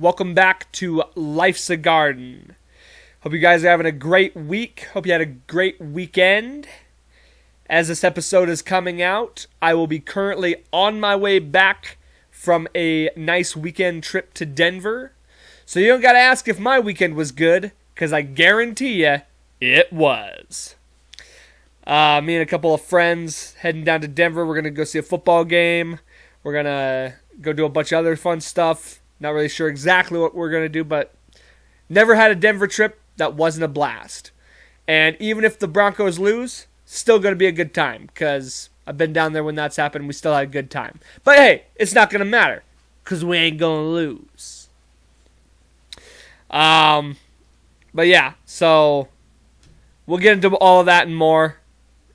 Welcome back to Life's a Garden. Hope you guys are having a great week. Hope you had a great weekend. As this episode is coming out, I will be currently on my way back from a nice weekend trip to Denver. So you don't got to ask if my weekend was good, because I guarantee you it was. Me and a couple of friends heading down to Denver. We're going to go see a football game. We're going to go do a bunch of other fun stuff. Not really sure exactly what we're going to do, but never had a Denver trip that wasn't a blast. And even if the Broncos lose, still going to be a good time, because I've been down there when that's happened. We still had a good time. But hey, it's not going to matter, because we ain't going to lose. But yeah, so we'll get into all of that and more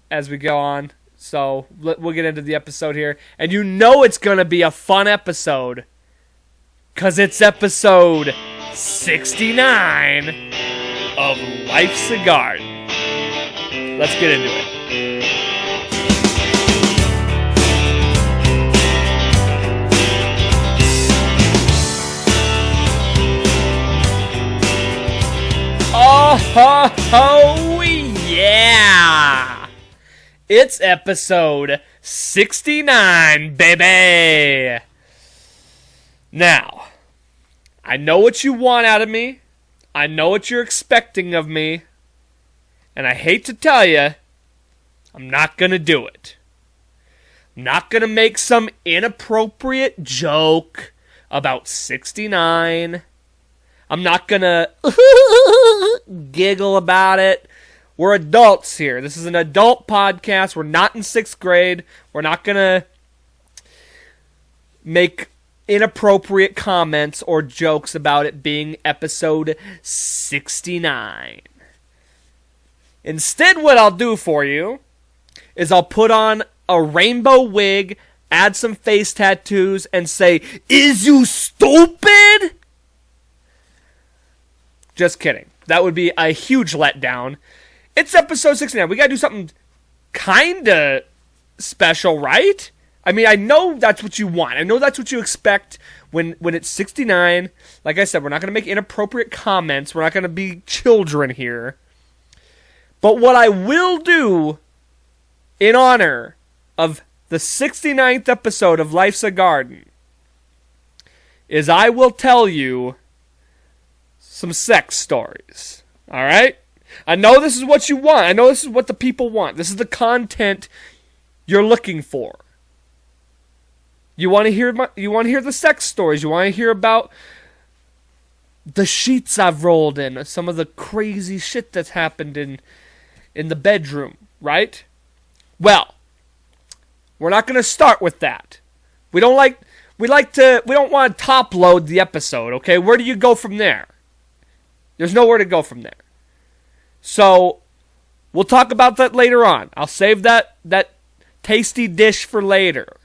as we go on. So we'll get into the episode here. And you know it's going to be a fun episode, because it's episode 69 of Life's a Garden. Let's get into it. Oh, yeah! It's episode 69, baby! Now, I know what you want out of me. I know what you're expecting of me. And I hate to tell you, I'm not going to do it. I'm not going to make some inappropriate joke about 69. I'm not going to giggle about it. We're adults here. This is an adult podcast. We're not in 6th grade. We're not going to make inappropriate comments or jokes about it being episode 69. Instead, what I'll do for you is I'll put on a rainbow wig, add some face tattoos, and say, "Is you stupid?" Just kidding. That would be a huge letdown. It's episode 69. We gotta do something kinda special, right? I mean, I know that's what you want. I know that's what you expect when it's 69. Like I said, we're not going to make inappropriate comments. We're not going to be children here. But what I will do in honor of the 69th episode of Life's a Garden is I will tell you some sex stories. All right? I know this is what you want. I know this is what the people want. This is the content you're looking for. You want to hear the sex stories. You want to hear about the sheets I've rolled in, some of the crazy shit that's happened in the bedroom, right? Well, we're not going to start with that. We don't want to top load the episode, okay? Where do you go from there? There's nowhere to go from there. So, we'll talk about that later on. I'll save that tasty dish for later.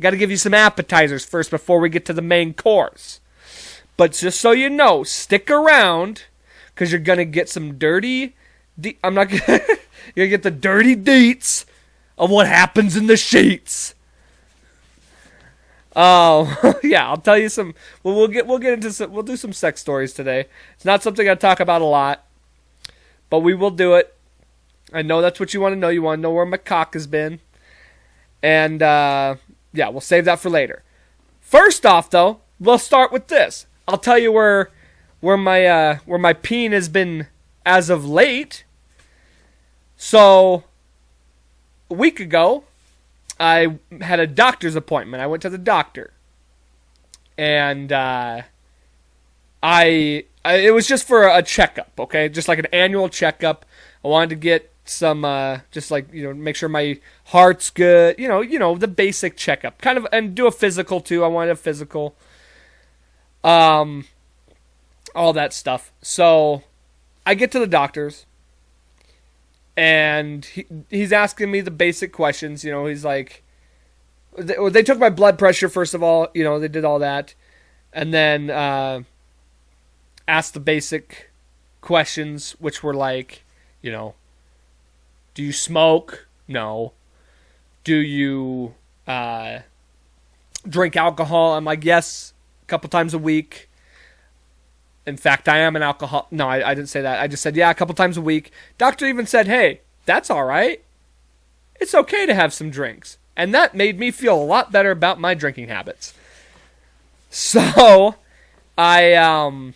Got to give you some appetizers first before we get to the main course. But just so you know, stick around, because you're going to get some dirty... you're going to get the dirty deets of what happens in the sheets. Oh, yeah, I'll tell you some... We'll do some sex stories today. It's not something I talk about a lot, but we will do it. I know that's what you want to know. You want to know where my cock has been. And, yeah, we'll save that for later. First off, though, we'll start with this. I'll tell you where my peen has been as of late. So, a week ago, I had a doctor's appointment. I went to the doctor, and it was just for a checkup, okay, just like an annual checkup. I wanted to get some make sure my heart's good, the basic checkup, kind of, and do a physical too. I wanted a physical, all that stuff. So I get to the doctor's, and he's asking me the basic questions. He's like, they took my blood pressure first of all. They did all that, and then asked the basic questions, which were like, do you smoke? No. Do you drink alcohol? I'm like, yes, a couple times a week. In fact, I am an alcohol. No, I didn't say that. I just said, yeah, a couple times a week. Doctor even said, hey, that's all right. It's okay to have some drinks. And that made me feel a lot better about my drinking habits. So, then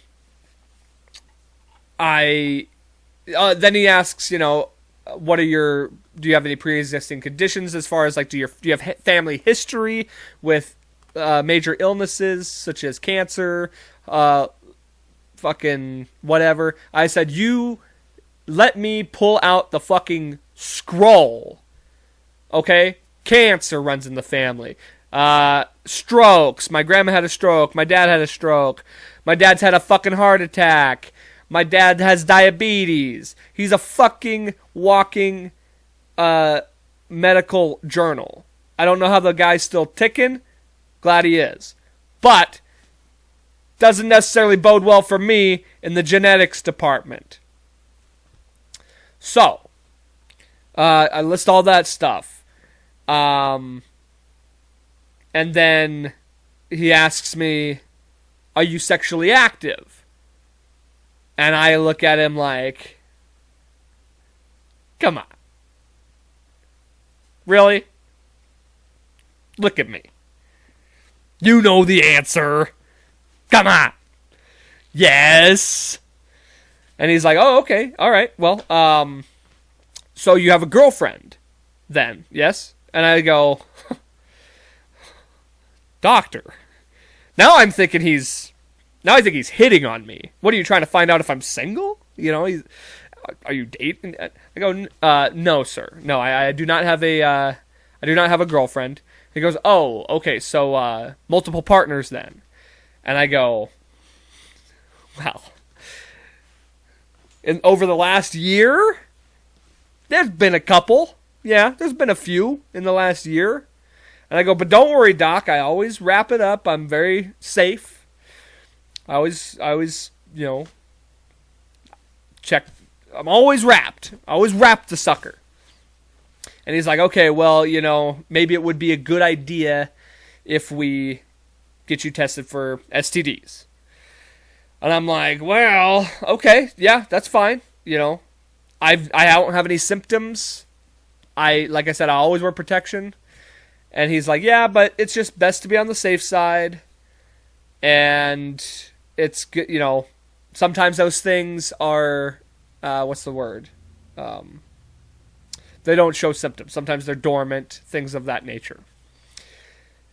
he asks, what are do you have any pre-existing conditions as far as like, do you have family history with major illnesses such as cancer, fucking whatever. I said, you let me pull out the fucking scroll. Okay? Cancer runs in the family. Strokes. My grandma had a stroke. My dad had a stroke. My dad's had a fucking heart attack. My dad has diabetes. He's a fucking walking medical journal. I don't know how the guy's still ticking. Glad he is. But doesn't necessarily bode well for me in the genetics department. So, I list all that stuff. And then he asks me, are you sexually active? And I look at him like, come on. Really? Look at me. You know the answer. Come on. Yes. And he's like, oh, okay. All right. Well, so you have a girlfriend then, yes? And I go, doctor. Now I think he's hitting on me. What are you trying to find out if I'm single? Are you dating? I go, no, sir. No, I do not have a girlfriend. He goes, oh, okay, so multiple partners then. And I go, well, over the last year, there's been a couple. Yeah, there's been a few in the last year. And I go, but don't worry, Doc. I always wrap it up. I'm very safe. I always, check. I'm always wrapped. I always wrap the sucker. And he's like, okay, well, maybe it would be a good idea if we get you tested for STDs. And I'm like, well, okay, yeah, that's fine. I don't have any symptoms. Like I said, I always wear protection. And he's like, yeah, but it's just best to be on the safe side. And it's good, sometimes those things are, what's the word? They don't show symptoms. Sometimes they're dormant, things of that nature.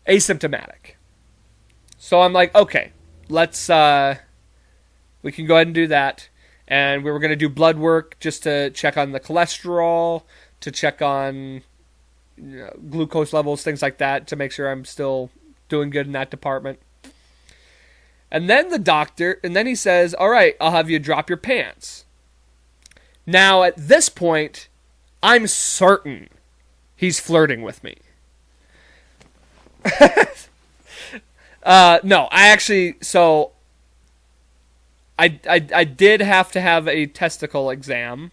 Asymptomatic. So I'm like, okay, let's, we can go ahead and do that. And we were going to do blood work just to check on the cholesterol, to check on glucose levels, things like that, to make sure I'm still doing good in that department. And then he says, all right, I'll have you drop your pants. Now, at this point, I'm certain he's flirting with me. No, I did have to have a testicle exam.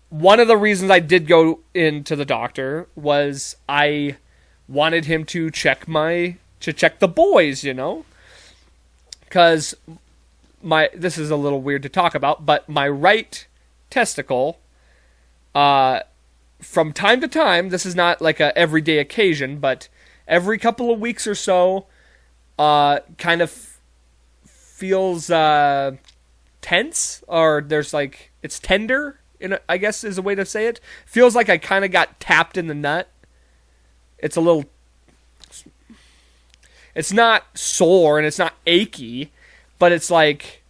One of the reasons I did go into the doctor was I wanted him to check the boys, because this is a little weird to talk about, but my right testicle, from time to time, this is not like a everyday occasion, but every couple of weeks or so, kind of feels tense, or there's like, it's tender, I guess is a way to say it. Feels like I kind of got tapped in the nut. It's not sore and it's not achy, but it's like,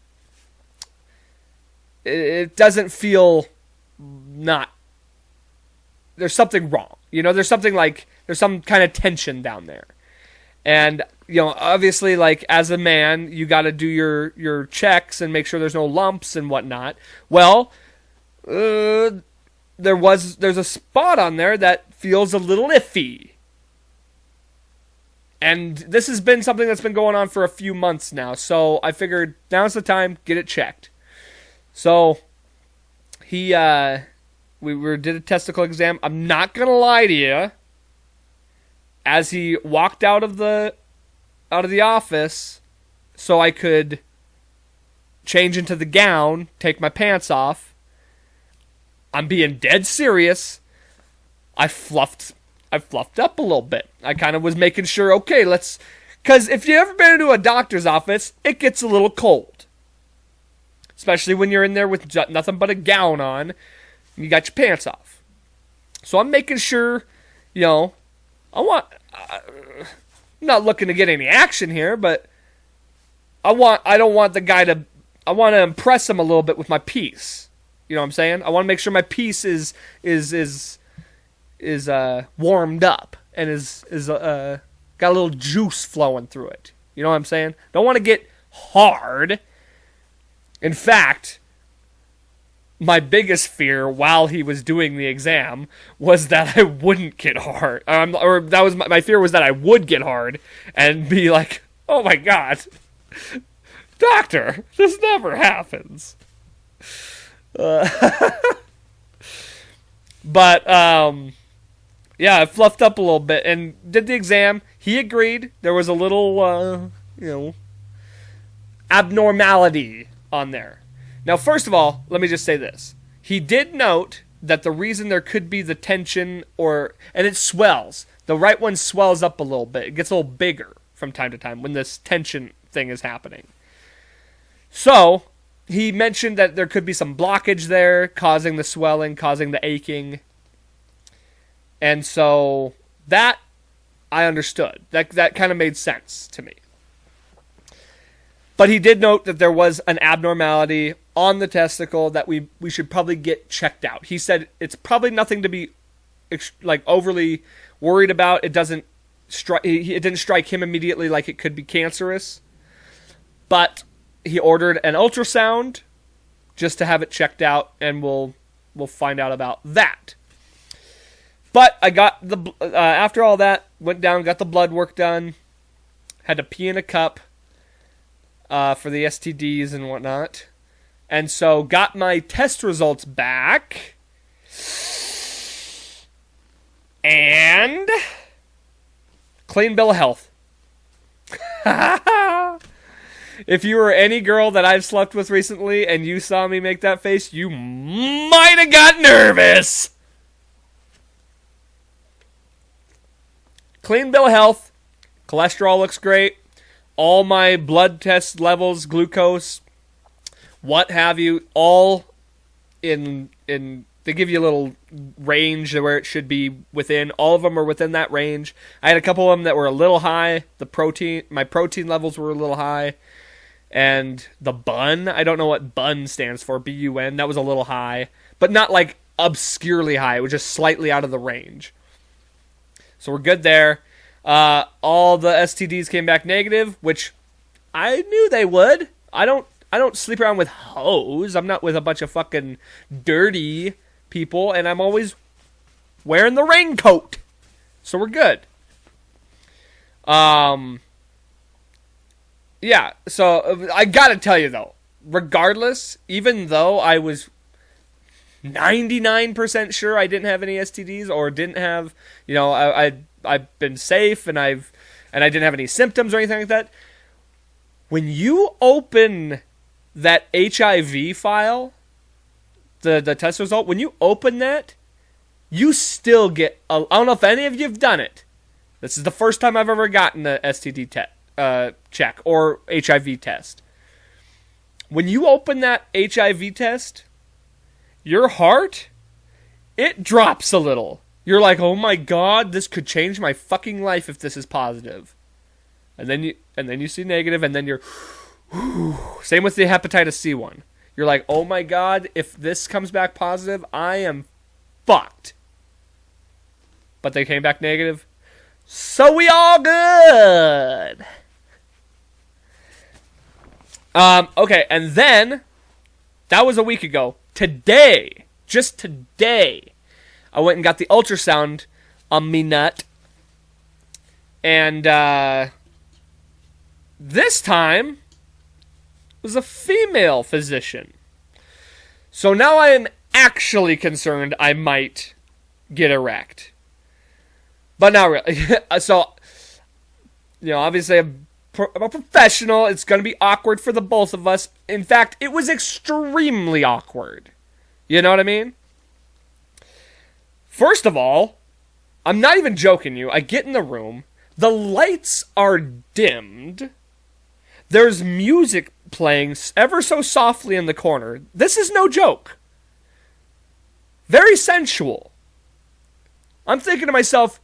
it doesn't feel there's something wrong. There's some kind of tension down there. And, obviously, like, as a man, you got to do your checks and make sure there's no lumps and whatnot. Well, there's a spot on there that feels a little iffy. And this has been something that's been going on for a few months now. So I figured now's the time, get it checked. So we did a testicle exam. I'm not going to lie to you. As he walked out of the office so I could change into the gown, take my pants off. I'm being dead serious. I fluffed up a little bit. I kind of was making sure, okay, because if you've ever been into a doctor's office, it gets a little cold. Especially when you're in there with nothing but a gown on, and you got your pants off. So I'm making sure, I'm not looking to get any action here, but I want to impress him a little bit with my piece. You know what I'm saying? I want to make sure my piece is warmed up and is got a little juice flowing through it. You know what I'm saying? Don't want to get hard. In fact, my biggest fear while he was doing the exam was that I wouldn't get hard. Or that was my fear was that I would get hard and be like, oh my God, doctor, this never happens. But, yeah, I fluffed up a little bit and did the exam. He agreed. There was a little, abnormality on there. Now, first of all, let me just say this. He did note that the reason there could be the tension and it swells. The right one swells up a little bit. It gets a little bigger from time to time when this tension thing is happening. So, he mentioned that there could be some blockage there, causing the swelling, causing the aching. And so, that I understood. That kind of made sense to me. But he did note that there was an abnormality on the testicle that we should probably get checked out. He said it's probably nothing to be overly worried about. It didn't strike him immediately like it could be cancerous. But he ordered an ultrasound just to have it checked out, and we'll find out about that. But I got after all that, went down, got the blood work done, had to pee in a cup for the STDs and whatnot. And so got my test results back. And clean bill of health. If you were any girl that I've slept with recently and you saw me make that face, you might have got nervous. Clean bill of health. Cholesterol looks great. All my blood test levels, glucose, what have you, all in they give you a little range where it should be within. All of them are within that range. I had a couple of them that were a little high. My protein levels were a little high. And the BUN, I don't know what BUN stands for, BUN, that was a little high. But not like obscurely high, it was just slightly out of the range. So we're good there. All the STDs came back negative, which I knew they would. I don't sleep around with hoes. I'm not with a bunch of fucking dirty people, and I'm always wearing the raincoat. So we're good. Yeah, so I gotta tell you though, regardless, even though I was 99% sure I didn't have any STDs or didn't have, I've been safe and I didn't have any symptoms or anything like that. When you open that HIV file, the test result, when you open that, you still get, I don't know if any of you have done it. This is the first time I've ever gotten a STD check or HIV test. When you open that HIV test, your heart, it drops a little. You're like, oh my God, this could change my fucking life if this is positive. And then you see negative, and then you're, whew. Same with the hepatitis C one. You're like, oh my God, if this comes back positive, I am fucked. But they came back negative. So we all good. Okay, and then, that was a week ago. Today, just today, I went and got the ultrasound on me nut. And, this time, was a female physician. So now I am actually concerned I might get erect. But not really. So, obviously I've a professional. It's going to be awkward for the both of us. In fact, it was extremely awkward. You know what I mean? First of all, I'm not even joking you. I get in the room. The lights are dimmed. There's music playing ever so softly in the corner. This is no joke. Very sensual. I'm thinking to myself,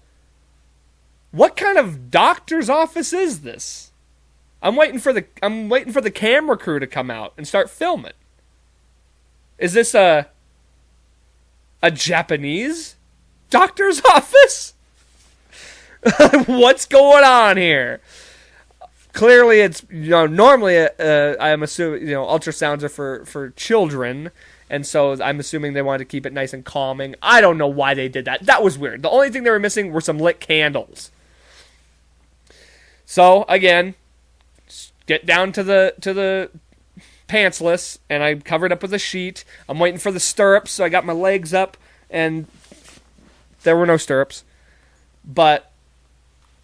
what kind of doctor's office is this? I'm waiting for the camera crew to come out and start filming. Is this a Japanese doctor's office? What's going on here? Clearly, it's normally I'm assuming ultrasounds are for children, and so I'm assuming they wanted to keep it nice and calming. I don't know why they did that. That was weird. The only thing they were missing were some lit candles. So again, get down to the pantsless, and I covered up with a sheet. I'm waiting for the stirrups, so I got my legs up, and there were no stirrups, but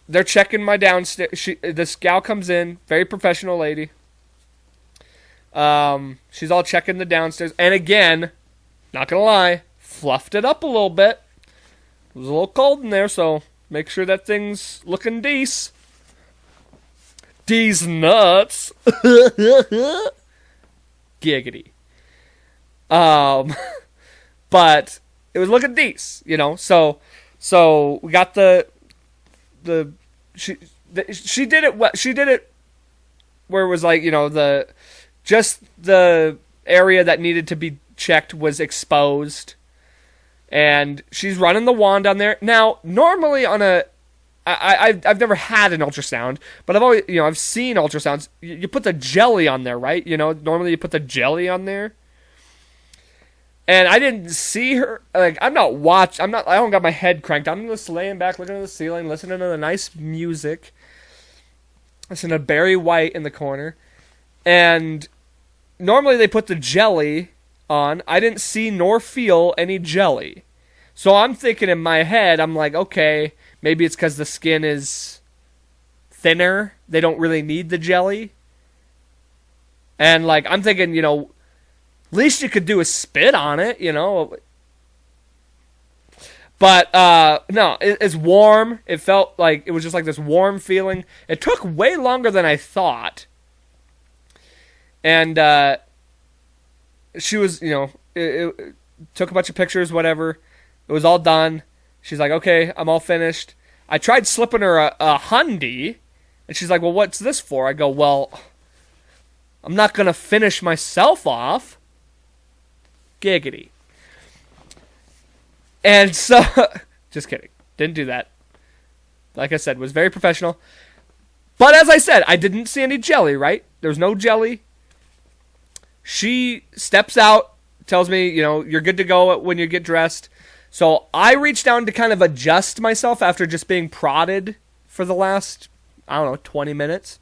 they're checking my downstairs. This gal comes in, very professional lady. She's all checking the downstairs. And again, not gonna lie, fluffed it up a little bit. It was a little cold in there, so make sure that thing's looking decent. D's nuts. Giggity. But it was looking decent, So we got she did it. She did it where it was like just the area that needed to be checked was exposed, and she's running the wand on there. Now, normally I've never had an ultrasound, but I've always I've seen ultrasounds. You put the jelly on there, right? Normally you put the jelly on there. And I didn't see her. Like, I don't got my head cranked. I'm just laying back, looking at the ceiling, listening to the nice music. Listening to Barry White in the corner. And normally they put the jelly on. I didn't see nor feel any jelly. So I'm thinking in my head, I'm like, okay, maybe it's because the skin is thinner. They don't really need the jelly. And, like, I'm thinking, least you could do is spit on it, But, no, it's warm. It felt like it was just like this warm feeling. It took way longer than I thought. And, she was, it took a bunch of pictures, whatever. It was all done. She's like, okay, I'm all finished. I tried slipping her a hundy. And she's like, well, what's this for? I go, well, I'm not going to finish myself off. Giggity. And so, just kidding. Didn't do that. Like I said, was very professional. But as I said, I didn't see any jelly, right? There's no jelly. She steps out, tells me, you're good to go when you get dressed. So I reached down to kind of adjust myself after just being prodded for the last, 20 minutes.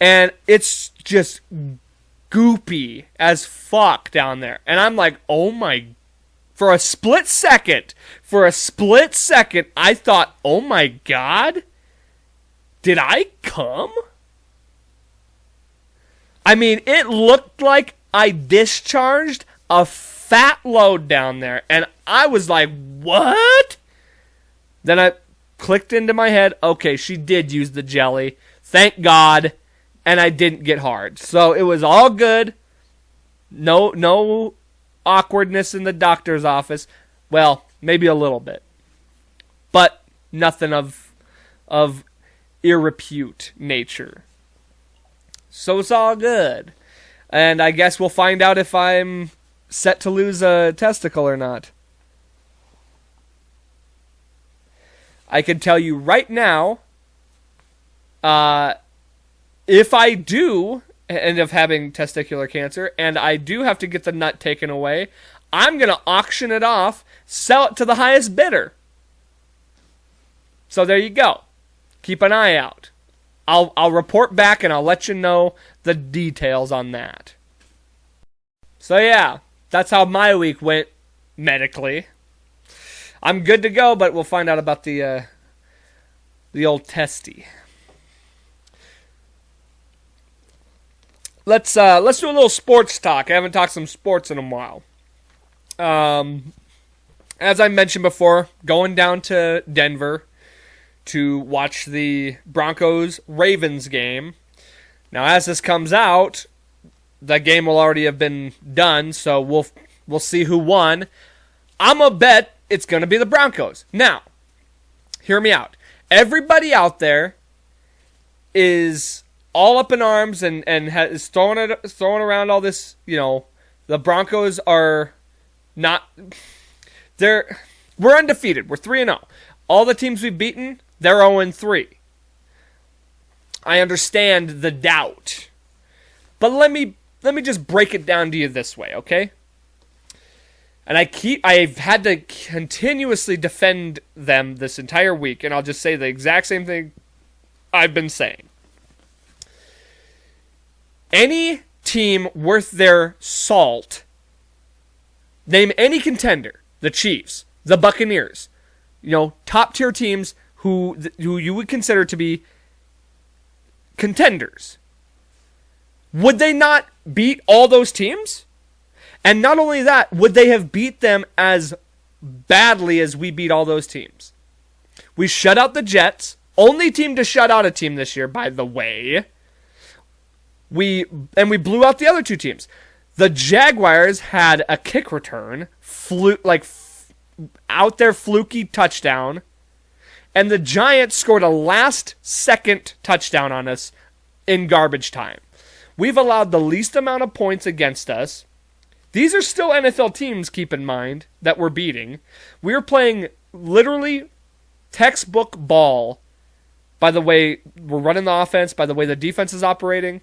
And it's just goopy as fuck down there. And I'm like, oh my... For a split second, I thought, oh my God, did I come? I mean, it looked like I discharged a fat load down there. And I was like, what? Then I clicked into my head, okay, she did use the jelly. Thank God. And I didn't get hard. So it was all good. No awkwardness in the doctor's office. Well, maybe a little bit. But nothing of irrepute nature. So it's all good. And I guess we'll find out if I'm set to lose a testicle or not. I can tell you right now, if I do end up having testicular cancer and I do have to get the nut taken away, I'm going to auction it off, sell it to the highest bidder. So there you go. Keep an eye out. I'll report back and I'll let you know the details on that. So yeah, that's how my week went medically. I'm good to go, but we'll find out about the old testy. let's do a little sports talk. I haven't talked some sports in a while. As I mentioned before, going down to Denver to watch the Broncos-Ravens game. Now, as this comes out, the game will already have been done, so we'll see who won. I'm going to bet it's going to be the Broncos. Now, hear me out. Everybody out there is all up in arms and is throwing around all this, the Broncos are not... We're undefeated. We're 3-0. All the teams we've beaten, they're 0-3. I understand the doubt. But let me just break it down to you this way, okay? And I've had to continuously defend them this entire week, and I'll just say the exact same thing I've been saying. Any team worth their salt, name any contender, the Chiefs, the Buccaneers, top tier teams who you would consider to be contenders. Would they not beat all those teams? And not only that, would they have beat them as badly as we beat all those teams? We shut out the Jets, only team to shut out a team this year, by the way. We blew out the other two teams. The Jaguars had a kick return, out there fluky touchdown, and the Giants scored a last-second touchdown on us in garbage time. We've allowed the least amount of points against us. These are still NFL teams, keep in mind, that we're beating. We're playing literally textbook ball by the way we're running the offense, by the way the defense is operating.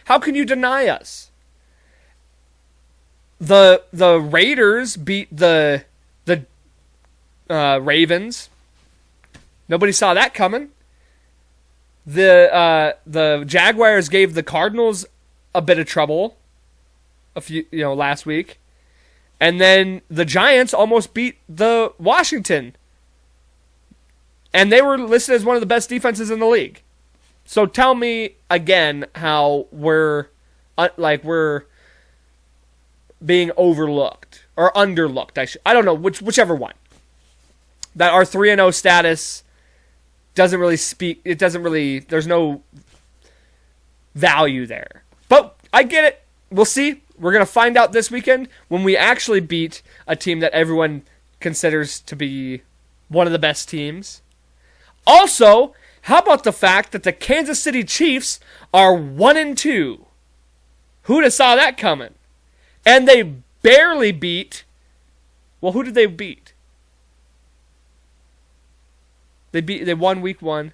How can you deny us? The Raiders beat the Ravens. Nobody saw that coming. The Jaguars gave the Cardinals a bit of trouble last week. And then the Giants almost beat the Washington. And they were listed as one of the best defenses in the league. So tell me again how we're being overlooked or underlooked. I don't know, whichever one. That our 3-0 status doesn't really speak. It doesn't really. There's no value there. But I get it. We'll see. We're gonna find out this weekend when we actually beat a team that everyone considers to be one of the best teams. Also, how about the fact that the Kansas City Chiefs are 1-2? Who'd have saw that coming? And they barely beat... Well, who did they beat? They won week 1.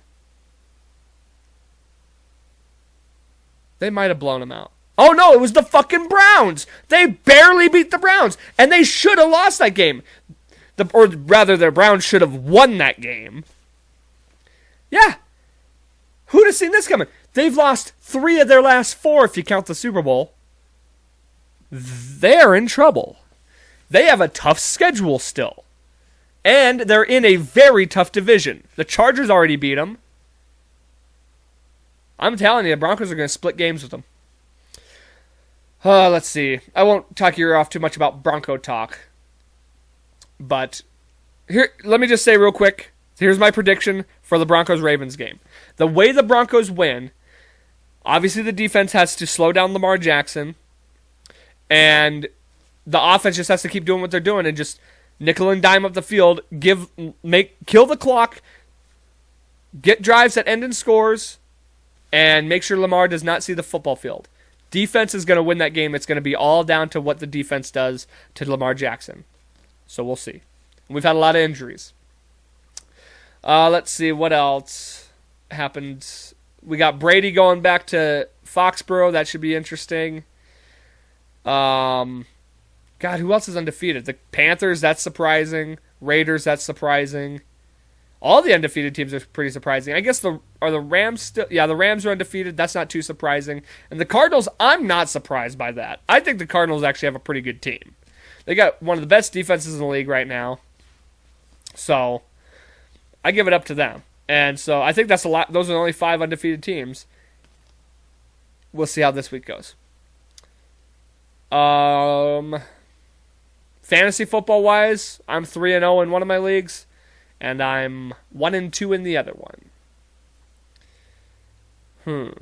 They might have blown them out. Oh no, it was the fucking Browns! They barely beat the Browns! And they should have lost that game. Or rather, the Browns should have won that game. Yeah. Who'd have seen this coming? They've lost 3 of their last 4 if you count the Super Bowl. They're in trouble. They have a tough schedule still. And they're in a very tough division. The Chargers already beat them. I'm telling you, the Broncos are going to split games with them. Let's see. I won't talk your ear off too much about Bronco talk. But here, let me just say real quick. Here's my prediction for the Broncos-Ravens game. The way the Broncos win, obviously the defense has to slow down Lamar Jackson. And the offense just has to keep doing what they're doing and just nickel and dime up the field, kill the clock, get drives that end in scores, and make sure Lamar does not see the football field. Defense is going to win that game. It's going to be all down to what the defense does to Lamar Jackson. So we'll see. We've had a lot of injuries. Let's see what else happened. We got Brady going back to Foxborough. That should be interesting. God, who else is undefeated? The Panthers, that's surprising. Raiders, that's surprising. All the undefeated teams are pretty surprising. I guess the Rams still... Yeah, the Rams are undefeated. That's not too surprising. And the Cardinals, I'm not surprised by that. I think the Cardinals actually have a pretty good team. They got one of the best defenses in the league right now. So, I give it up to them. And so, I think that's a lot. Those are the only 5 undefeated teams. we'll see how this week goes. Fantasy football wise, I'm 3-0 in one of my leagues, and I'm 1-2 in the other one.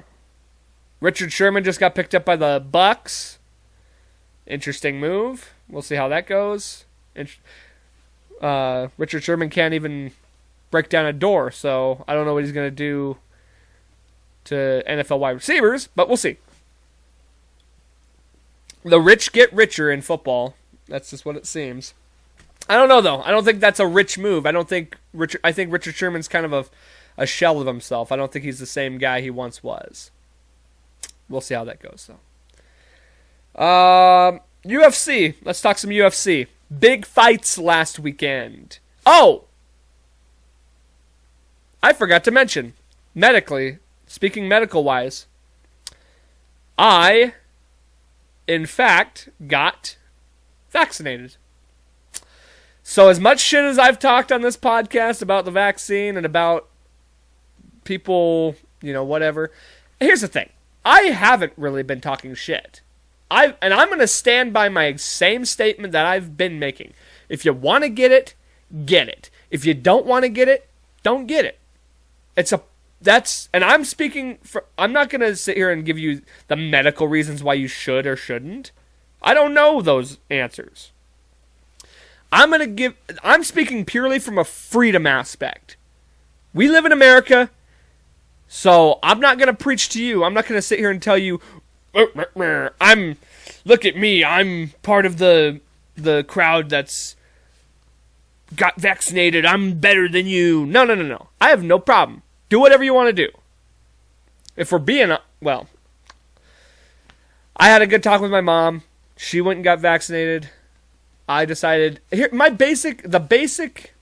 Richard Sherman just got picked up by the Bucks. Interesting move. We'll see how that goes. Richard Sherman can't even break down a door, so I don't know what he's going to do to NFL wide receivers, but we'll see. The rich get richer in football. That's just what it seems. I don't know, though. I don't think that's a rich move. I think Richard Sherman's kind of a shell of himself. I don't think he's the same guy he once was. We'll see how that goes, though. UFC. Let's talk some UFC. Big fights last weekend. Oh! I forgot to mention. Medically, speaking medical-wise, I, in fact, got vaccinated. So as much shit as I've talked on this podcast about the vaccine and about people, whatever, here's the thing. I haven't really been talking shit. I'm going to stand by my same statement that I've been making. If you want to get it, get it. If you don't want to get it, don't get it. And I'm speaking for, I'm not going to sit here and give you the medical reasons why you should or shouldn't. I don't know those answers. I'm speaking purely from a freedom aspect. We live in America, so I'm not going to preach to you. I'm not going to sit here and tell you, look at me, I'm part of the crowd that's got vaccinated, I'm better than you. No. I have no problem. Do whatever you want to do. If we're being, I had a good talk with my mom. She went and got vaccinated. I decided, the basic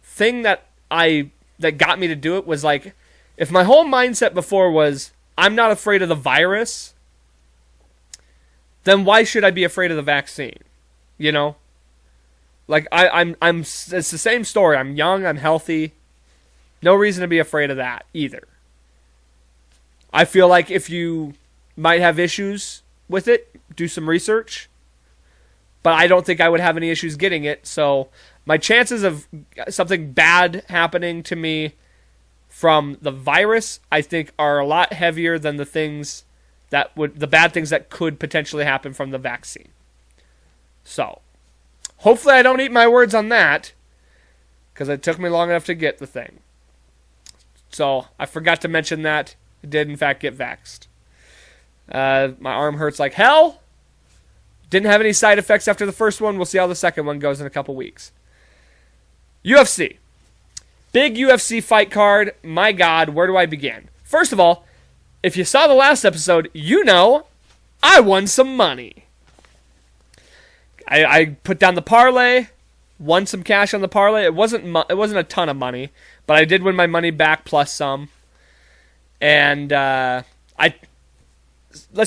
thing that got me to do it was like, if my whole mindset before was, I'm not afraid of the virus, then why should I be afraid of the vaccine? Like it's the same story. I'm young, I'm healthy. No reason to be afraid of that either. I feel like if you might have issues with it, do some research. But I don't think I would have any issues getting it. So my chances of something bad happening to me from the virus, I think, are a lot heavier than the bad things that could potentially happen from the vaccine. So hopefully I don't eat my words on that, because it took me long enough to get the thing. So I forgot to mention that. I did, in fact, get vaxxed. My arm hurts like hell. Didn't have any side effects after the first one. We'll see how the second one goes in a couple weeks. UFC. Big UFC fight card. My God, where do I begin? First of all, if you saw the last episode, I won some money. I put down the parlay, won some cash on the parlay. It wasn't a ton of money, but I did win my money back plus some. And let's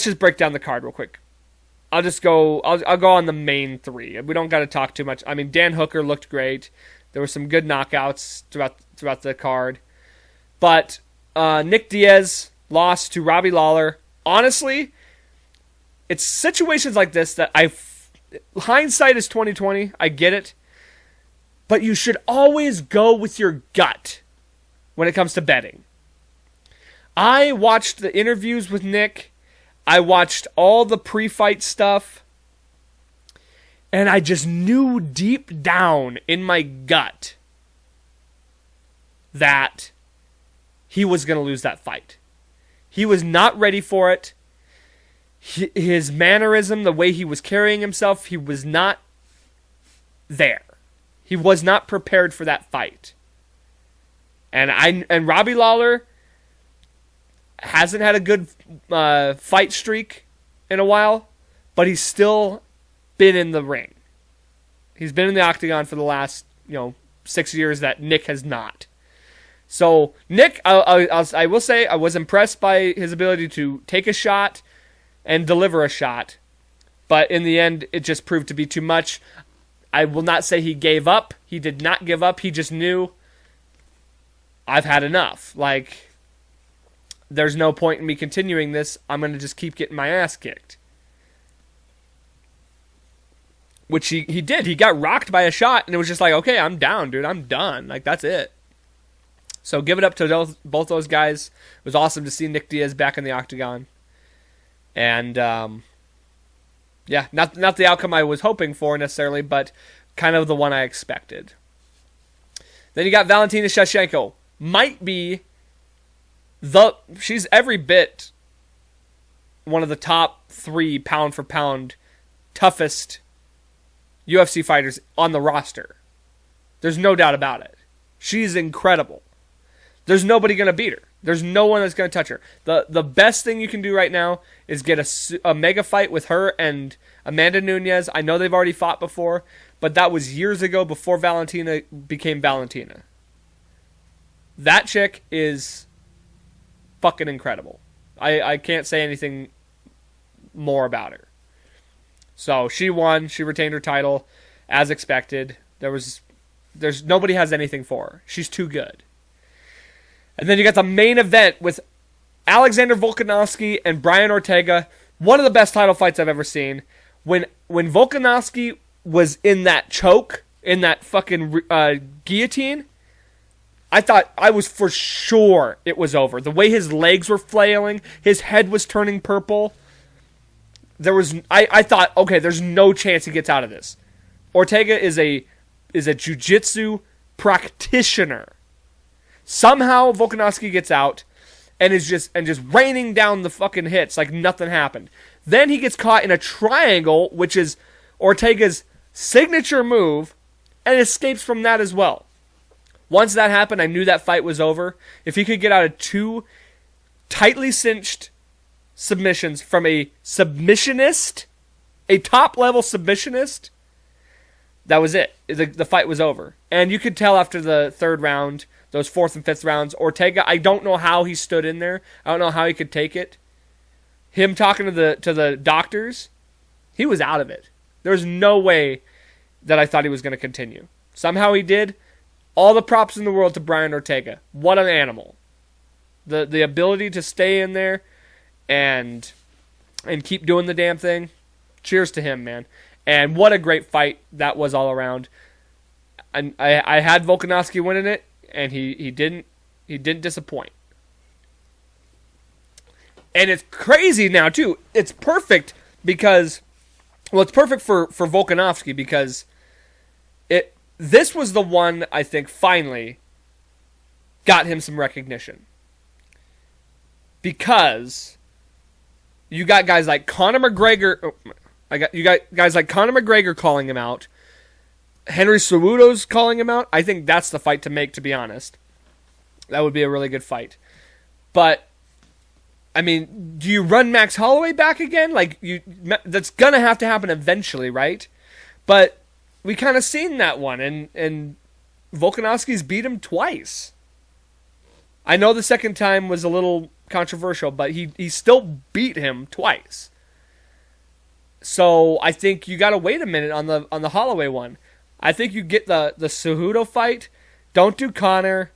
just break down the card real quick. I'll go on the main three. We don't got to talk too much. I mean, Dan Hooker looked great. There were some good knockouts throughout the card. But Nick Diaz lost to Robbie Lawler. Honestly, it's situations like this that hindsight is 20/20. I get it. But you should always go with your gut when it comes to betting. I watched the interviews with Nick. I watched all the pre-fight stuff. And I just knew deep down in my gut that he was going to lose that fight. He was not ready for it. His mannerism, the way he was carrying himself, he was not there. He was not prepared for that fight. And Robbie Lawler hasn't had a good fight streak in a while, but he's still been in the ring. He's been in the octagon for the last 6 years that Nick has not. So Nick, I will say, I was impressed by his ability to take a shot and deliver a shot, but in the end, it just proved to be too much. I will not say he gave up. He did not give up. He just knew, I've had enough. Like, there's no point in me continuing this. I'm going to just keep getting my ass kicked. Which he did. He got rocked by a shot, and it was just like, okay, I'm down, dude. I'm done. Like, that's it. So give it up to both those guys. It was awesome to see Nick Diaz back in the octagon. And, yeah, not the outcome I was hoping for necessarily, but kind of the one I expected. Then you got Valentina Shevchenko. Might be she's every bit one of the top 3 pound for pound toughest UFC fighters on the roster. There's no doubt about it. She's incredible. There's nobody going to beat her. There's no one that's going to touch her. The best thing you can do right now is get a mega fight with her and Amanda Nunes. I know they've already fought before, but that was years ago before Valentina became Valentina. That chick is fucking incredible. I can't say anything more about her. So she won. She retained her title as expected. There's nobody has anything for her. She's too good. And then you got the main event with Alexander Volkanovski and Brian Ortega. One of the best title fights I've ever seen. When Volkanovski was in that choke, in that fucking guillotine, I was for sure it was over. The way his legs were flailing, his head was turning purple. I thought, okay, there's no chance he gets out of this. Ortega is a jiu-jitsu practitioner. Somehow Volkanovski gets out and is just raining down the fucking hits like nothing happened. Then he gets caught in a triangle, which is Ortega's signature move, and escapes from that as well. Once that happened, I knew that fight was over. If he could get out of 2 tightly cinched submissions from a submissionist, a top-level submissionist, that was it. The fight was over. And you could tell after the 3rd round, those 4th and 5th rounds, Ortega, I don't know how he stood in there. I don't know how he could take it. Him talking to the doctors, he was out of it. There's no way that I thought he was going to continue. Somehow he did. All the props in the world to Brian Ortega. What an animal. The ability to stay in there and keep doing the damn thing. Cheers to him, man. And what a great fight that was all around. And I had Volkanovski winning it, and he didn't disappoint. And it's crazy now too. It's perfect because, well, it's perfect for Volkanovski because this was the one I think finally got him some recognition. Because you got guys like Conor McGregor. You got guys like Conor McGregor calling him out. Henry Cejudo's calling him out. I think that's the fight to make, to be honest. That would be a really good fight. But I mean, do you run Max Holloway back again? That's gonna have to happen eventually, right? But we kind of seen that one, and Volkanovski's beat him twice. I know the second time was a little controversial, but he still beat him twice. So I think you gotta wait a minute on the Holloway one. I think you get the Cejudo fight. Don't do Conor.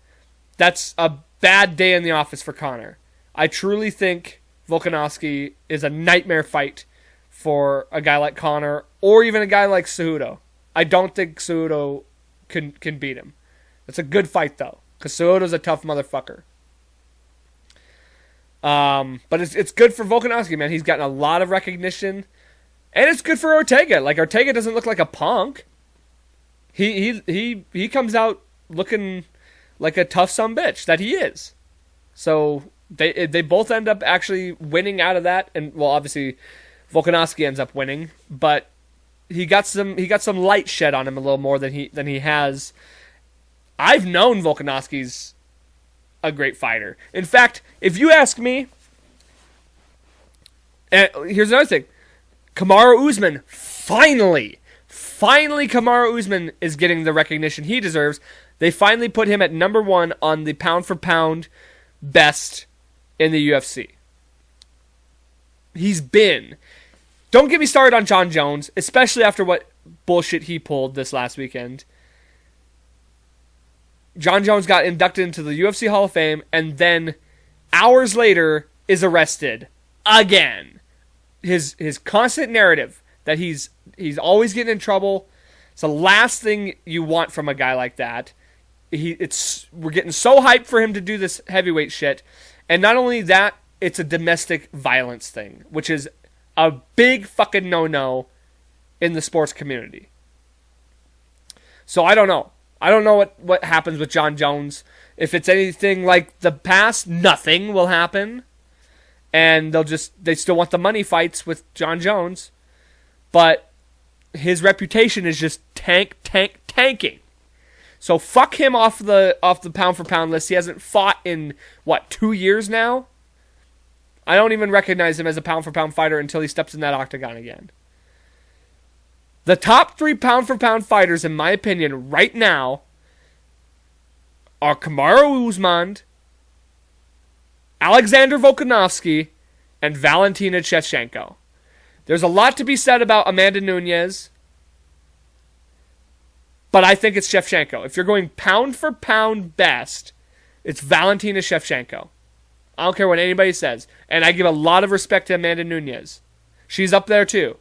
That's a bad day in the office for Conor. I truly think Volkanovski is a nightmare fight for a guy like Conor or even a guy like Cejudo. I don't think Cejudo can beat him. It's a good fight though, because Cejudo's a tough motherfucker. But it's good for Volkanovski, man. He's gotten a lot of recognition, and it's good for Ortega. Like, Ortega doesn't look like a punk. He comes out looking like a tough sumbitch that he is. So they both end up actually winning out of that, and well, obviously Volkanovski ends up winning, but he got some light shed on him a little more than he has. I've known Volkanovski's a great fighter. In fact, if you ask me, and here's another thing, Kamaru Usman finally Kamaru Usman is getting the recognition he deserves. They finally put him at number 1 on the pound for pound best in the UFC. Don't get me started on John Jones, especially after what bullshit he pulled this last weekend. John Jones got inducted into the UFC Hall of Fame and then hours later is arrested again. His constant narrative that he's always getting in trouble. It's the last thing you want from a guy like that. We're getting so hyped for him to do this heavyweight shit, and not only that, it's a domestic violence thing, which is a big fucking no-no in the sports community. So I don't know. I don't know what happens with Jon Jones. If it's anything like the past, nothing will happen. And they still want the money fights with Jon Jones. But his reputation is just tanking. So fuck him off the pound for pound list. He hasn't fought in 2 years now? I don't even recognize him as a pound for pound fighter until he steps in that octagon again. The top 3 pound for pound fighters, in my opinion, right now are Kamaru Usman, Alexander Volkanovski, and Valentina Shevchenko. There's a lot to be said about Amanda Nunes, but I think it's Shevchenko. If you're going pound for pound best, it's Valentina Shevchenko. I don't care what anybody says. And I give a lot of respect to Amanda Nunes. She's up there too.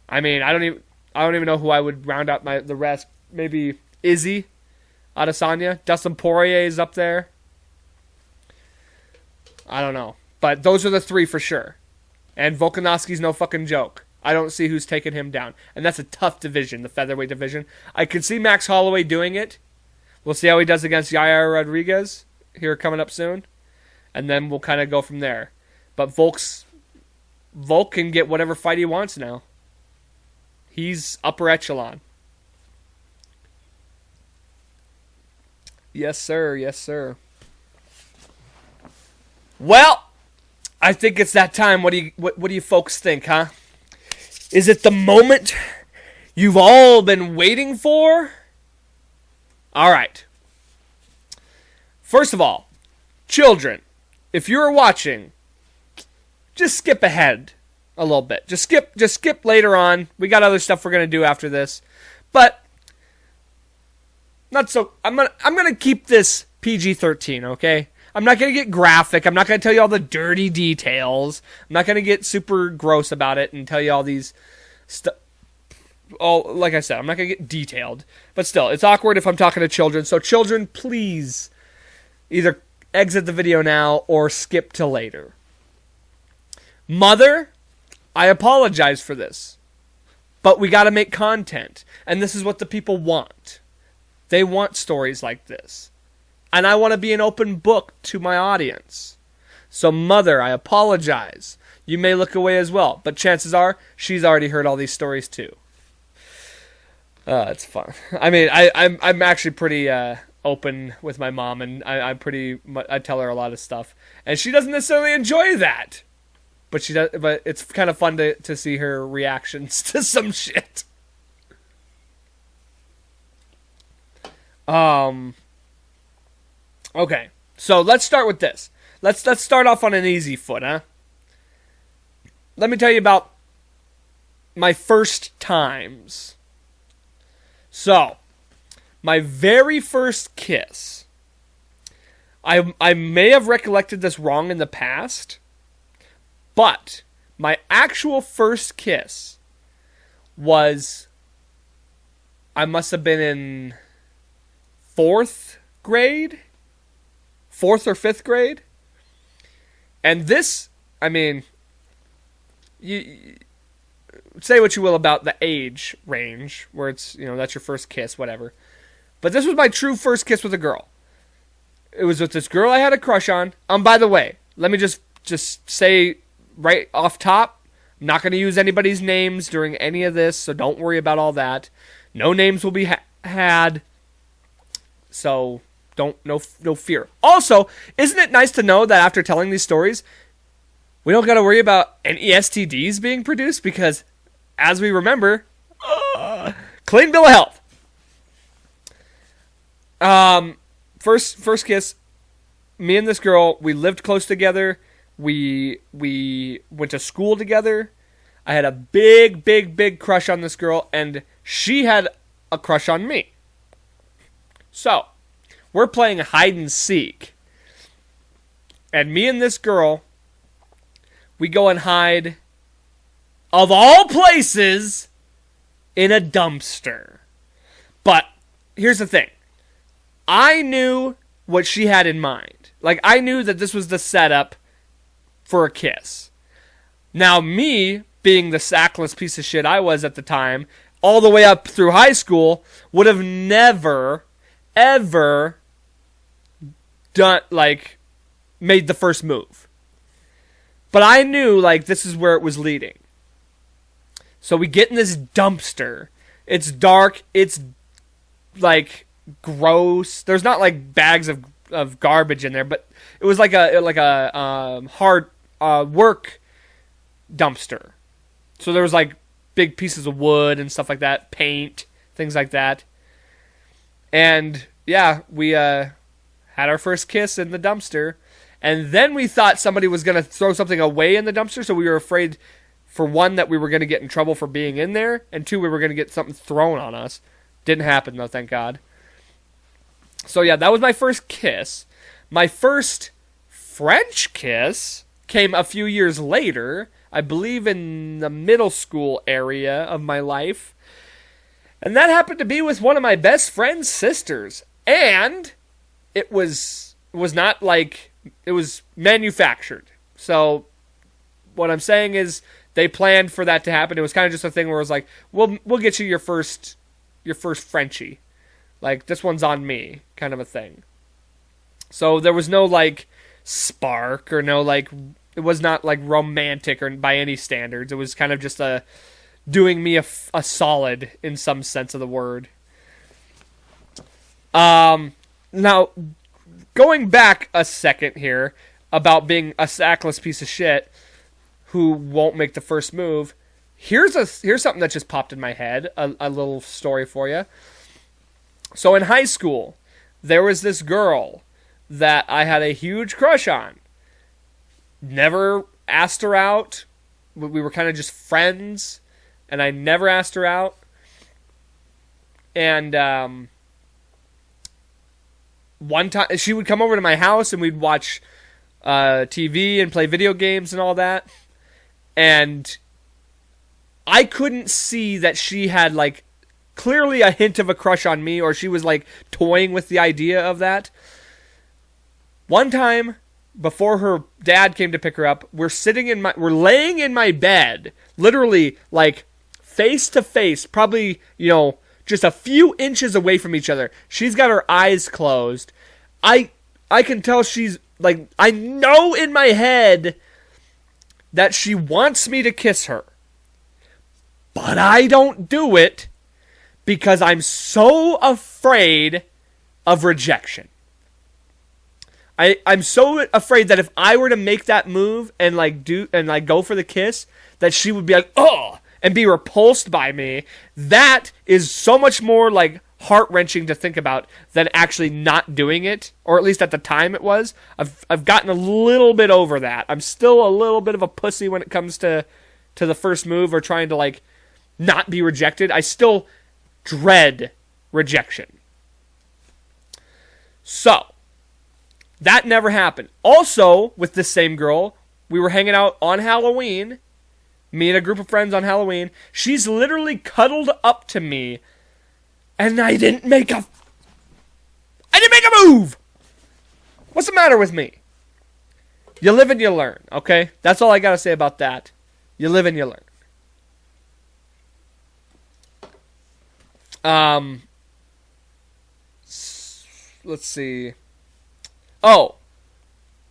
I mean, I don't even know who I would round out the rest. Maybe Izzy Adesanya. Dustin Poirier is up there. I don't know. But those are the 3 for sure. And Volkanovski's no fucking joke. I don't see who's taking him down. And that's a tough division, the featherweight division. I could see Max Holloway doing it. We'll see how he does against Yair Rodriguez here coming up soon. And then we'll kind of go from there. But Volk can get whatever fight he wants now. He's upper echelon. Yes, sir. Yes, sir. Well, I think it's that time. What do you folks think, huh? Is it the moment you've all been waiting for? All right. First of all, children, if you're watching, just skip ahead a little bit. Just skip later on. We got other stuff we're gonna do after this, but not so. I'm gonna keep this PG-13. Okay. I'm not gonna get graphic. I'm not gonna tell you all the dirty details. I'm not gonna get super gross about it and tell you all these stuff. Oh, like I said, I'm not gonna get detailed. But still, it's awkward if I'm talking to children. So children, please either exit the video now or skip to later. Mother, I apologize for this, but we got to make content, and this is what the people want. They want stories like this, and I want to be an open book to my audience. So, Mother, I apologize. You may look away as well, but chances are she's already heard all these stories too. It's fun. I mean, I'm actually pretty open with my mom, and I tell her a lot of stuff, and she doesn't necessarily enjoy that. But she does. But it's kind of fun to see her reactions to some shit. Okay, so let's start with this. Let's start off on an easy foot, huh? Let me tell you about my first times. So, my very first kiss. I may have recollected this wrong in the past. But my actual first kiss was, I must have been in 4th grade? 4th or 5th grade? And this, I mean, you say what you will about the age range, where it's, that's your first kiss, whatever. But this was my true first kiss with a girl. It was with this girl I had a crush on. By the way, let me just say right off top, I'm not going to use anybody's names during any of this, so don't worry about all that. No names will be had, so no fear. Also, isn't it nice to know that after telling these stories, we don't got to worry about any STDs being produced, because, as we remember, clean bill of health. First kiss, me and this girl, we lived close together. We went to school together. I had a big crush on this girl, and she had a crush on me. So, we're playing hide and seek. And me and this girl, we go and hide, of all places, in a dumpster. But here's the thing. I knew what she had in mind. Like, I knew that this was the setup for a kiss. Now, me, being the sackless piece of shit I was at the time, all the way up through high school, would have never, ever made the first move. But I knew, this is where it was leading. So we get in this dumpster. It's dark. It's, gross. There's not, bags of garbage in there, but it was like a hard work dumpster. So there was, big pieces of wood and stuff like that, paint, things like that. And, yeah, we had our first kiss in the dumpster. And then we thought somebody was going to throw something away in the dumpster, so we were afraid, for one, that we were going to get in trouble for being in there, and two, we were going to get something thrown on us. Didn't happen, though, thank God. So, yeah, that was my first kiss. My first French kiss came a few years later, I believe in the middle school area of my life. And that happened to be with one of my best friend's sisters. And it was not it was manufactured. So what I'm saying is they planned for that to happen. It was kind of just a thing where it was like, we'll get you your first Frenchie. This one's on me, kind of a thing. So there was no, spark or no, it was not, romantic or by any standards. It was kind of just doing me a solid in some sense of the word. Now, going back a second here about being a sackless piece of shit who won't make the first move, here's something that just popped in my head, a little story for you. So in high school, there was this girl that I had a huge crush on. Never asked her out. We were kind of just friends, and I never asked her out. And one time, she would come over to my house, and we'd watch TV and play video games and all that. And I couldn't see that she had, clearly a hint of a crush on me, or she was, toying with the idea of that. One time, before her dad came to pick her up, we're laying in my bed, literally, face to face, probably, just a few inches away from each other. She's got her eyes closed. I can tell she's, I know in my head that she wants me to kiss her. But I don't do it because I'm so afraid of rejection. I'm so afraid that if I were to make that move and go for the kiss, that she would be like, oh, and be repulsed by me. That is so much more heart-wrenching to think about than actually not doing it, or at least at the time it was. I've gotten a little bit over that. I'm still a little bit of a pussy when it comes to the first move or trying to not be rejected. I still dread rejection. So that never happened. Also, with this same girl, we were hanging out on Halloween. Me and a group of friends on Halloween. She's literally cuddled up to me, and I didn't make a move. What's the matter with me? You live and you learn, okay? That's all I gotta say about that. You live and you learn. Let's see. Oh,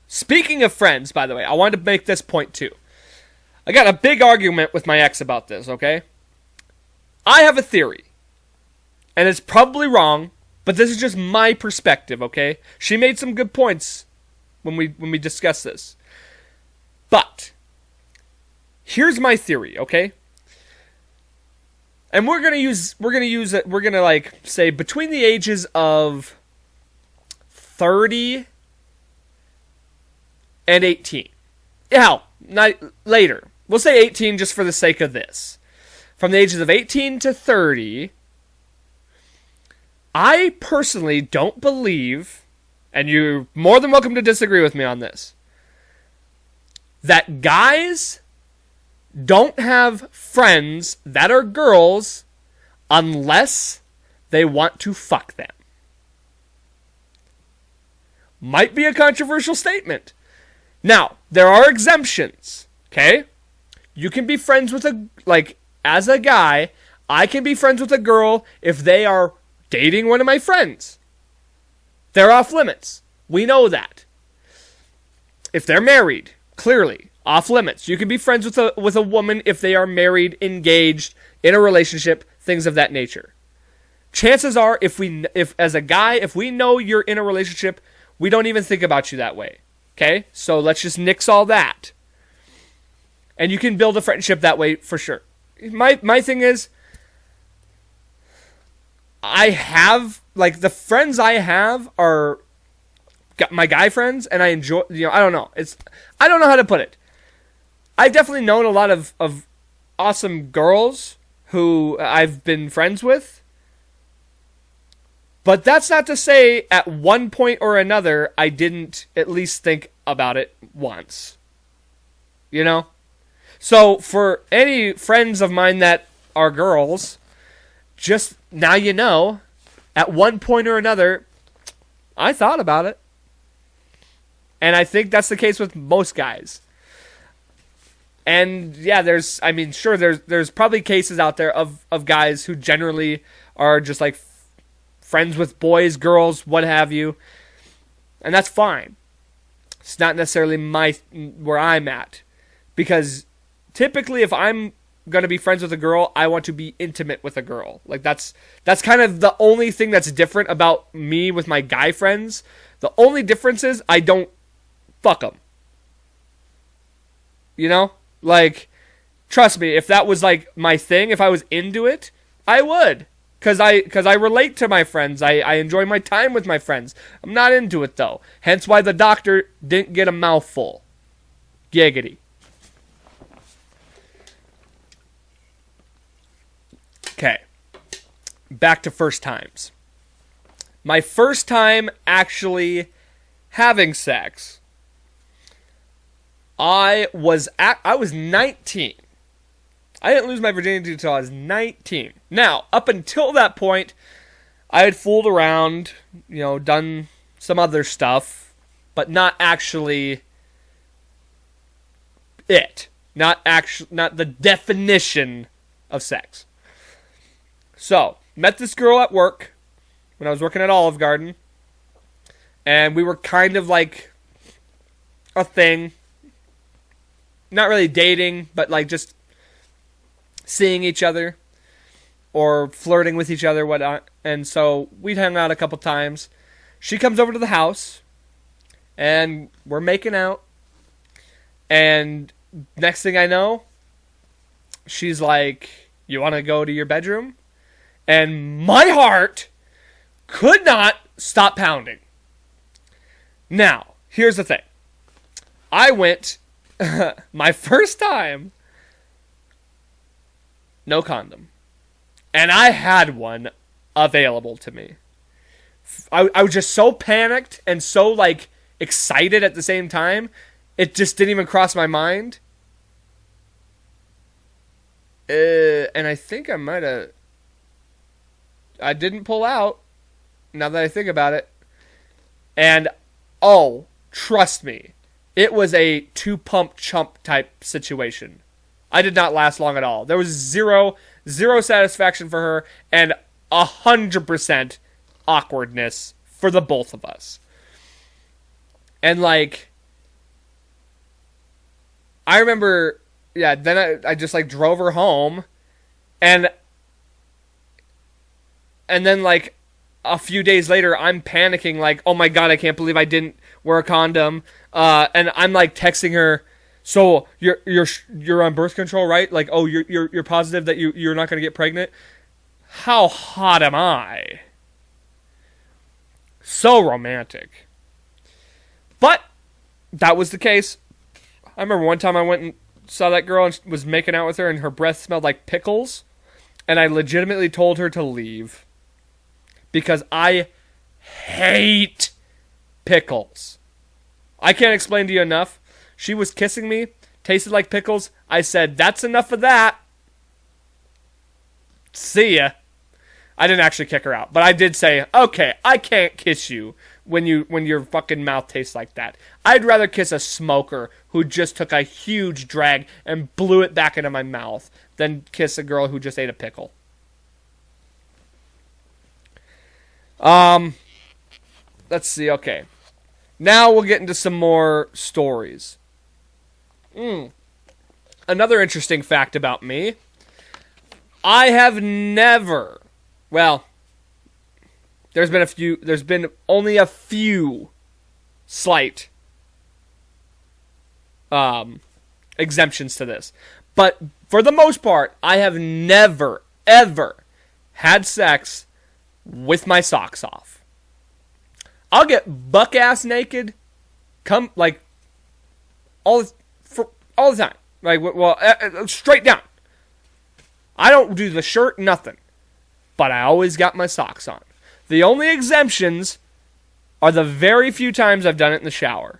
speaking of friends, by the way, I wanted to make this point too. I got a big argument with my ex about this, okay? I have a theory, and it's probably wrong, but this is just my perspective, okay? She made some good points when we discussed this. But here's my theory, okay? And we're gonna say between the ages of 30 and 18. Hell, not later. We'll say 18 just for the sake of this. From the ages of 18 to 30, I personally don't believe, and you're more than welcome to disagree with me on this, that guys don't have friends that are girls unless they want to fuck them. Might be a controversial statement. Now, there are exemptions, okay? You can be friends with as a guy, I can be friends with a girl if they are dating one of my friends. They're off limits. We know that. If they're married, clearly, off limits. You can be friends with a woman if they are married, engaged, in a relationship, things of that nature. Chances are, if as a guy, if we know you're in a relationship, we don't even think about you that way. Okay? So let's just nix all that. And you can build a friendship that way for sure. My thing is, I have, the friends I have are my guy friends, and I enjoy, I don't know. I don't know how to put it. I've definitely known a lot of awesome girls who I've been friends with. But that's not to say at one point or another I didn't at least think about it once. You know? So for any friends of mine that are girls, just now you know, at one point or another, I thought about it. And I think that's the case with most guys. And yeah, there's probably cases out there of guys who generally are just like friends with boys, girls, what have you. And that's fine. It's not necessarily where I'm at. Because typically if I'm going to be friends with a girl, I want to be intimate with a girl. That's kind of the only thing that's different about me with my guy friends. The only difference is I don't fuck them. You know? Trust me, if that was my thing, if I was into it, I would. Because I relate to my friends. I enjoy my time with my friends. I'm not into it, though. Hence why the doctor didn't get a mouthful. Giggity. Okay. Back to first times. My first time actually having sex, I was 19. I didn't lose my virginity until I was 19. Now, up until that point, I had fooled around, done some other stuff, but not actually it. Not the definition of sex. So, met this girl at work when I was working at Olive Garden, and we were kind of like a thing. Not really dating, but just seeing each other or flirting with each other, whatnot. And so we'd hung out a couple times. She comes over to the house, and we're making out. And next thing I know, she's like, "You want to go to your bedroom?" And my heart could not stop pounding. Now, here's the thing. I went, my first time, no condom. And I had one available to me. I was just so panicked and so, excited at the same time, it just didn't even cross my mind. And I think I might have... I didn't pull out, now that I think about it. And, trust me, it was a two-pump chump type situation. I did not last long at all. There was zero satisfaction for her, and 100% awkwardness for the both of us. And, I remember, then I just, drove her home, and then, a few days later, I'm panicking, oh my god, I can't believe I didn't wear a condom, and I'm, texting her, "So, you're on birth control, right? You're positive that you're not gonna get pregnant?" How hot am I? So romantic. But, that was the case. I remember one time I went and saw that girl and was making out with her, and her breath smelled like pickles, and I legitimately told her to leave. Because I hate pickles. I can't explain to you enough. She was kissing me, tasted like pickles. I said, that's enough of that. See ya. I didn't actually kick her out, but I did say, okay, I can't kiss you when your fucking mouth tastes like that. I'd rather kiss a smoker who just took a huge drag and blew it back into my mouth than kiss a girl who just ate a pickle. Let's see, okay. Now we'll get into some more stories. Another interesting fact about me. I have never, well, there's been only a few slight exemptions to this. But for the most part, I have never, ever had sex with my socks off. I'll get buck-ass naked, all the time. Straight down. I don't do the shirt, nothing. But I always got my socks on. The only exemptions are the very few times I've done it in the shower,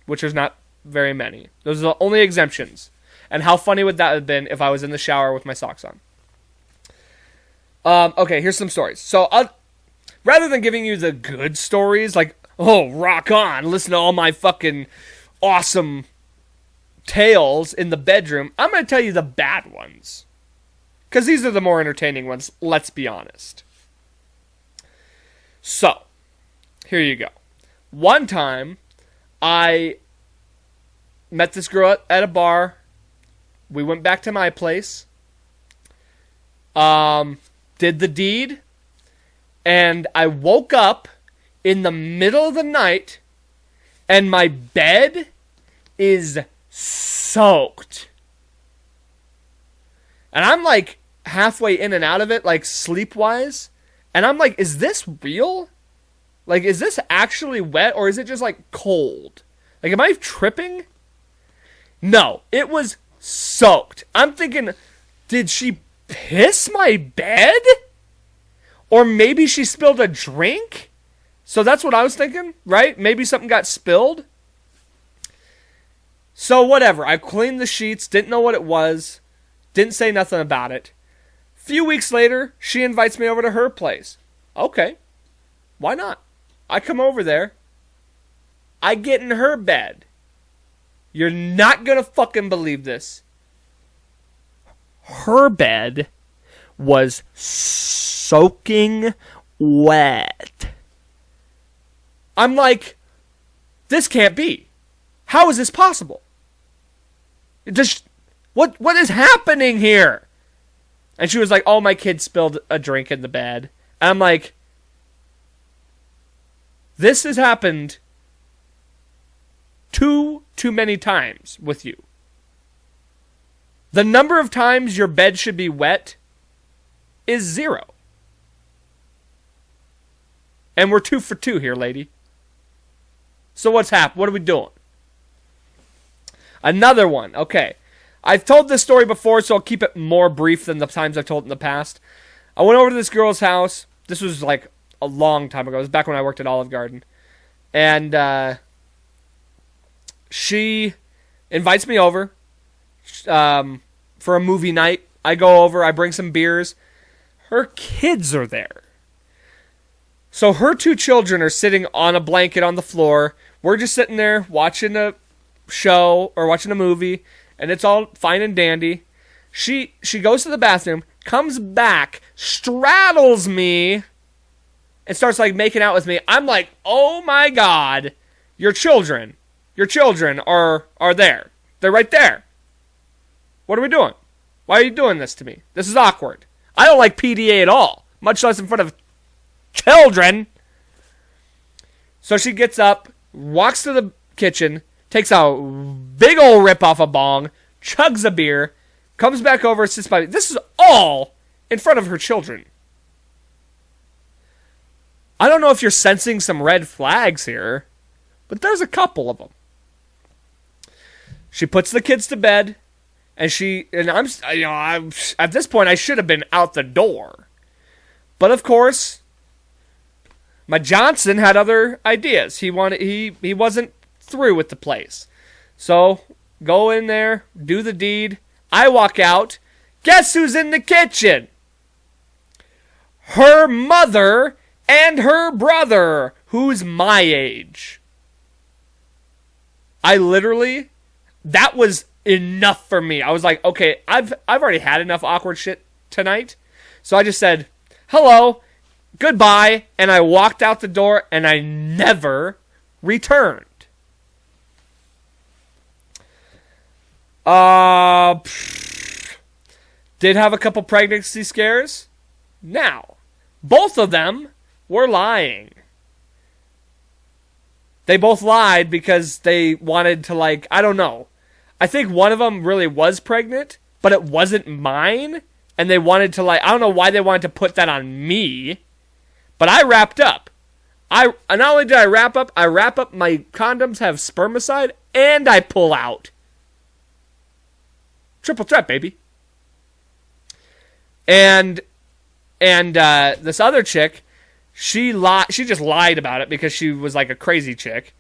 which is not very many. Those are the only exemptions. And how funny would that have been if I was in the shower with my socks on? Okay, here's some stories. So, rather than giving you the good stories, like, oh, rock on, listen to all my fucking awesome tales in the bedroom, I'm going to tell you the bad ones. Because these are the more entertaining ones, let's be honest. So, here you go. One time, I met this girl at a bar. We went back to my place. Did the deed. And I woke up in the middle of the night, and my bed is soaked. And I'm like halfway in and out of it, like sleep-wise. And I'm like, is this real? Like, is this actually wet, or is it just like cold? Like, am I tripping? No, it was soaked. I'm thinking, did she piss my bed? Or maybe she spilled a drink? So that's what I was thinking, right? Maybe something got spilled. So whatever, I cleaned the sheets, didn't know what it was, didn't say nothing about it. A few weeks later, she invites me over to her place. Okay, why not? I come over there. I get in her bed. You're not gonna fucking believe this. Her bed was soaking wet. I'm like, this can't be. How is this possible? What is happening here? And she was like, oh, my kid spilled a drink in the bed. And I'm like, this has happened too many times with you. The number of times your bed should be wet is 0. And we're 2 for 2 here, lady. So what's happened? What are we doing? Another one. Okay. I've told this story before, so I'll keep it more brief than the times I've told it in the past. I went over to this girl's house. This was like a long time ago. It was back when I worked at Olive Garden. And she invites me over for a movie night. I go over. I bring some beers. Her kids are there. So her 2 children are sitting on a blanket on the floor. We're just sitting there watching a show or watching a movie, and it's all fine and dandy. She goes to the bathroom, comes back, straddles me, and starts like making out with me. I'm like, oh my God, your children are there. They're right there. What are we doing? Why are you doing this to me? This is awkward. I don't like PDA at all, much less in front of children. So she gets up, walks to the kitchen, takes a big old rip off a bong, chugs a beer, comes back over, sits by me. This is all in front of her children. I don't know if you're sensing some red flags here, but there's a couple of them. She puts the kids to bed, and I'm at this point I should have been out the door. But of course, my Johnson had other ideas. He wasn't through with the place. So go in there, do the deed. I walk out. Guess who's in the kitchen? Her mother and her brother, who's my age. I literally, that was enough for me. I was like, okay, I've already had enough awkward shit tonight. So I just said, hello, goodbye, and I walked out the door, and I never returned. Did have a couple pregnancy scares. Now, both of them were lying. They both lied because they wanted to, like, I don't know. I think one of them really was pregnant, but it wasn't mine. And they wanted to, like, I don't know why they wanted to put that on me. But I wrapped up. Not only did I wrap up, my condoms have spermicide, and I pull out. Triple threat, baby. And this other chick, she just lied about it because she was like a crazy chick.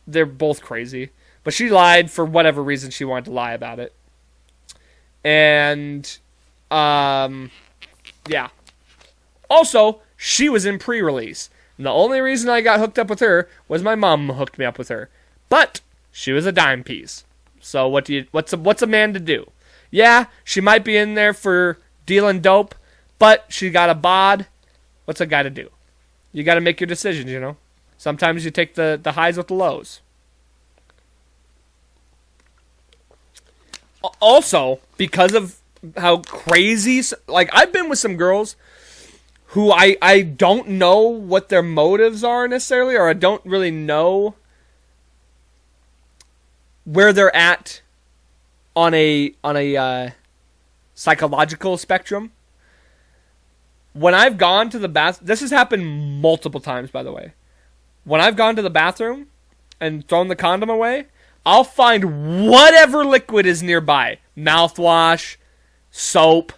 They're both crazy. But she lied for whatever reason she wanted to lie about it. And, yeah. Also, she was in pre-release. And the only reason I got hooked up with her was my mom hooked me up with her. But she was a dime piece. So what's a man to do? Yeah, she might be in there for dealing dope, but she got a bod. What's a guy to do? You got to make your decisions, you know. Sometimes you take the highs with the lows. Also, because of how crazy, like, I've been with some girls who I don't know what their motives are necessarily, or I don't really know where they're at on a psychological spectrum. When I've gone to the bath, this has happened multiple times, by the way. When I've gone to the bathroom and thrown the condom away, I'll find whatever liquid is nearby. Mouthwash, soap,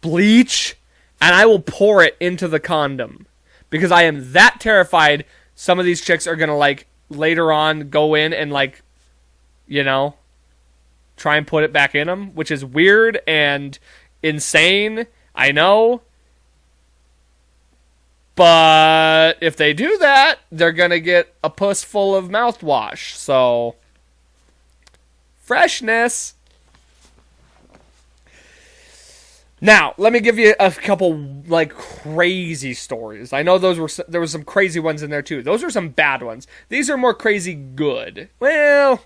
bleach, and I will pour it into the condom. Because I am that terrified some of these chicks are going to, like, later on go in and, like, you know, try and put it back in them, which is weird and insane, I know. But if they do that, they're going to get a puss full of mouthwash. So, freshness. Now, let me give you a couple, like, crazy stories. I know there was some crazy ones in there, too. Those are some bad ones. These are more crazy good. Well,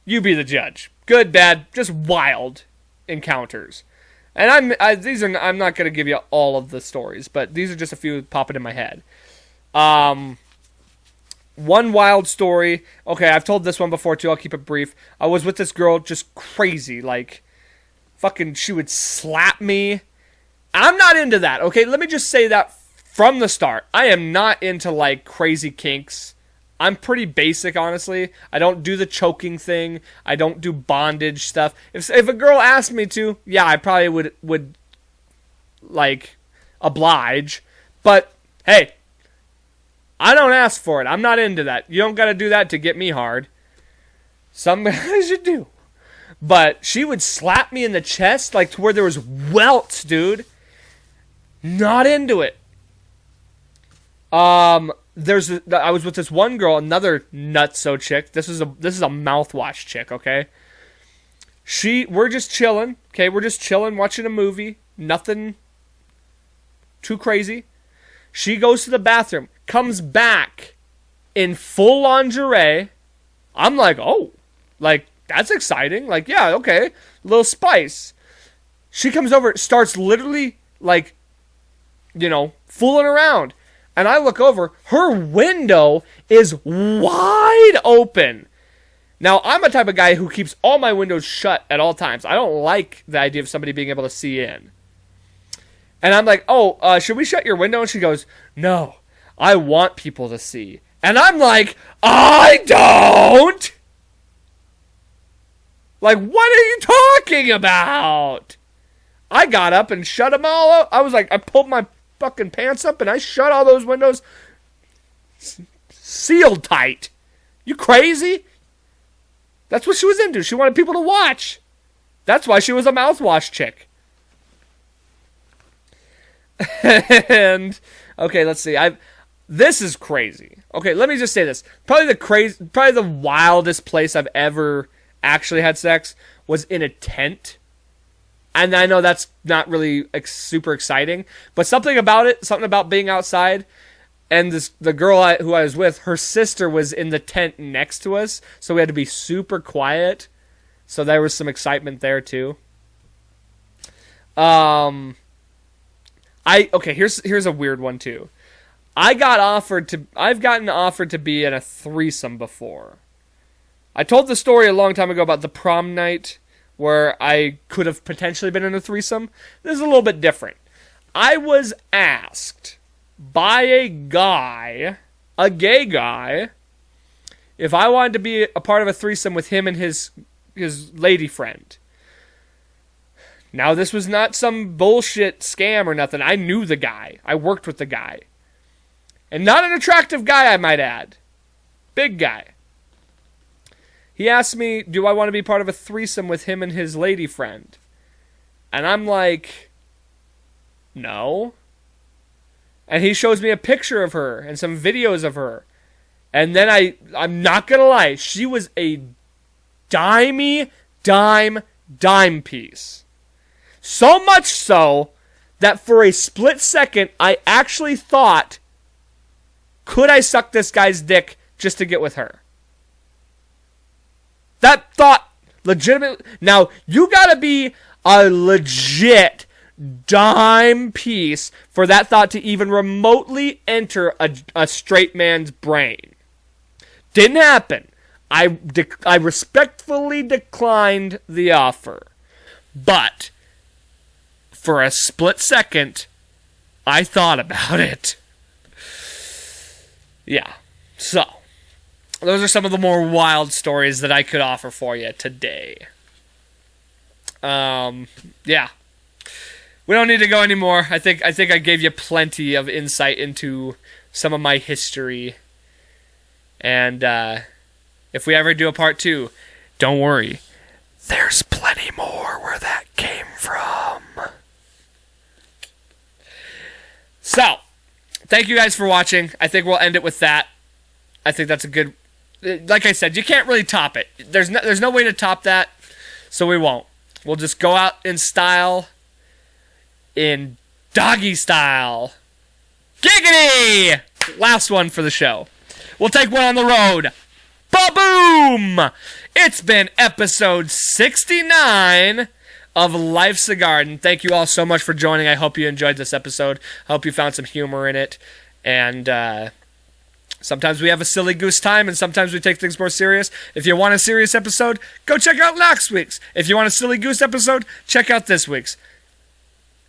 you be the judge. Good, bad, just wild encounters. And I'm not going to give you all of the stories, but these are just a few popping in my head. One wild story. Okay, I've told this one before too. I'll keep it brief. I was with this girl, just crazy, like, fucking, she would slap me. I'm not into that, okay? Let me just say that from the start. I am not into, like, crazy kinks. I'm pretty basic, honestly. I don't do the choking thing. I don't do bondage stuff. If a girl asked me to, yeah, I probably would like, oblige. But, hey, I don't ask for it. I'm not into that. You don't got to do that to get me hard. Some guys you do. But she would slap me in the chest, like, to where there was welts, dude. Not into it. I was with this one girl, another nutso chick. This is a mouthwash chick, okay? We're just chilling, okay? We're just chilling, watching a movie. Nothing too crazy. She goes to the bathroom, comes back in full lingerie. I'm like, oh, like, that's exciting. Like, yeah, okay, a little spice. She comes over, starts literally, like, you know, fooling around. And I look over, her window is wide open. Now, I'm a type of guy who keeps all my windows shut at all times. I don't like the idea of somebody being able to see in. And I'm like, oh, should we shut your window? And she goes, no, I want people to see. And I'm like, I don't! Like, what are you talking about? I got up and shut them all up. I was like, I pulled my fucking pants up and I shut all those windows sealed tight. You crazy? That's what she was into. She wanted people to watch. That's why she was a mouthwash chick. And okay, let's see. This is crazy. Okay, let me just say this. Probably the wildest place I've ever actually had sex was in a tent. And I know that's not really super exciting, but something about being outside. And the girl who I was with, her sister was in the tent next to us, so we had to be super quiet. So there was some excitement there too. Here's a weird one too. I've gotten offered to be in a threesome before. I told the story a long time ago about the prom night where I could have potentially been in a threesome. This is a little bit different. I was asked by a gay guy, if I wanted to be a part of a threesome with him and his lady friend. Now, this was not some bullshit scam or nothing. I knew the guy. I worked with the guy. And not an attractive guy, I might add. Big guy. He asked me, do I want to be part of a threesome with him and his lady friend? And I'm like, no. And he shows me a picture of her and some videos of her. And then I'm not going to lie, she was a dime piece. So much so that for a split second, I actually thought, could I suck this guy's dick just to get with her? That thought, legitimate. Now, you gotta be a legit dime piece for that thought to even remotely enter a straight man's brain. Didn't happen. I respectfully declined the offer. But for a split second, I thought about it. Yeah. So, those are some of the more wild stories that I could offer for you today. Yeah. We don't need to go anymore. I think I gave you plenty of insight into some of my history. And if we ever do a part 2, don't worry. There's plenty more where that came from. So, thank you guys for watching. I think we'll end it with that. I think that's a good... Like I said, you can't really top it. There's no way to top that, so we won't. We'll just go out in style... in doggy style. Giggity! Last one for the show. We'll take one on the road. Ba-boom! It's been episode 69 of Life's a Garden. Thank you all so much for joining. I hope you enjoyed this episode. I hope you found some humor in it. And sometimes we have a silly goose time, and sometimes we take things more serious. If you want a serious episode, go check out next week's. If you want a silly goose episode, check out this week's.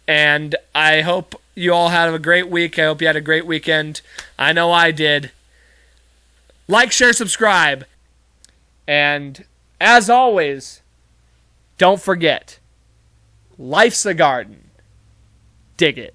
And I hope you all had a great week. I hope you had a great weekend. I know I did. Like, share, subscribe. And as always, don't forget, life's a garden. Dig it.